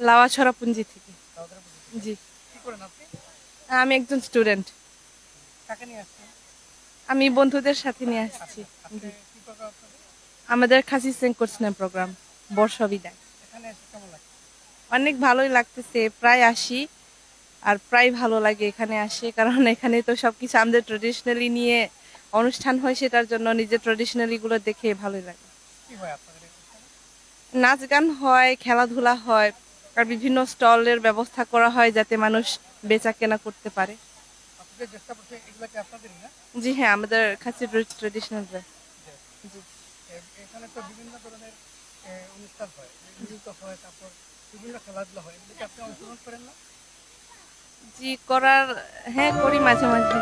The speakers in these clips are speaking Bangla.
লাওয়াছড়া পুঞ্জি থেকে। দাউদরাপুর থেকে। জি। কি করেন আপনি? আমি একজন স্টুডেন্ট। কাকে নিয়ে আসছেন? আমি বন্ধুদের সাথে নিয়ে আসছি। আজকে জি। কি প্রোগ্রাম আপনাদের? আমাদের খাসি সেং করছেন প্রোগ্রাম বর্ষ বিদায়। এখানে এসে কেমন লাগছে? অনেক ভালোই লাগতেছে, প্রায় আসি আর প্রায় ভালো লাগে এখানে আসে, কারণ এখানে তো সবকিছু আমাদের ট্রেডিশনালি নিয়ে অনুষ্ঠান হয়, সেটার জন্য নিজের ট্রেডিশনালি গুলো দেখে ভালোই লাগে। কি হয় আপনাদের এই অনুষ্ঠানে? নাচ গান হয়, খেলাধুলা হয়, আর বিভিন্ন স্টলের ব্যবস্থা করা হয় যাতে মানুষ বেচা কেনা করতে পারে। আপনাদের ড্রেসটা পড়ছে এগুলো কি আপনাদেরই না? জি হ্যাঁ, আমাদের খাসি ট্রেডিশনাল ড্রেস। Dress। জি। এখানে তো বিভিন্ন ধরনের অনুষ্ঠান হয়, জি। নৃত্য হয়, তারপর বিভিন্ন খেলাধুলা হয়, এগুলো কি আপনি অংশগ্রহণ করেন না? জি করার, হ্যাঁ করি মাঝে মাঝে।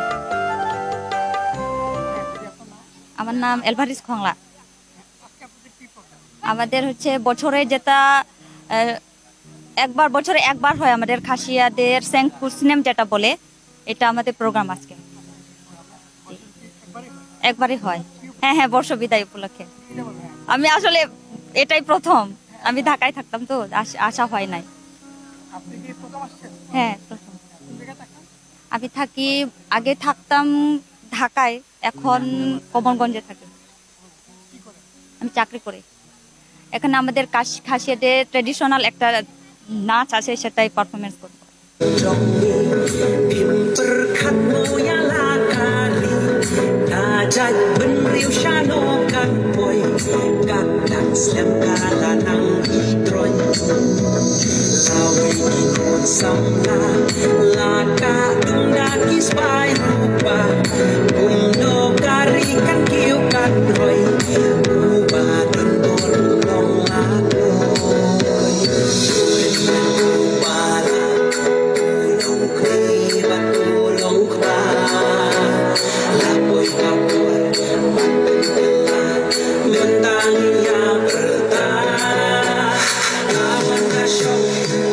হ্যাঁ, যদি আপনার নাম? আমার নাম এলভারিস খংলা। আজকে আপনাদের কি প্রোগ্রাম? আমাদের হচ্ছে বছরে যেটা বছরে একবার হয় আমাদের খাসিয়াদের সেং কুসনেম যেটা বলে, এটা আমাদের প্রোগ্রাম আজকে বছর কি একবারই হয়? একবারই হয়। হ্যাঁ হ্যাঁ, বর্ষ বিদায় উপলক্ষে। কি যেমন হয়? আমি আসলে এটাই প্রথম, আমি ঢাকায় থাকতাম তো আসা হয় নাই। আপনি কি প্রথম আসছেন? হ্যাঁ প্রথম। কোন জায়গায় থাকেন? আমি থাকি, আগে থাকতাম ঢাকায়, এখন কমলগঞ্জে থাকি। কি করেন? আমি চাকরি করি। এখানে আমাদের খাসিয়াদের ট্রেডিশনাল একটা নাচ আছে, সেটাই পারফরমেন্স করব। Mentang yang pertama, kawan nasional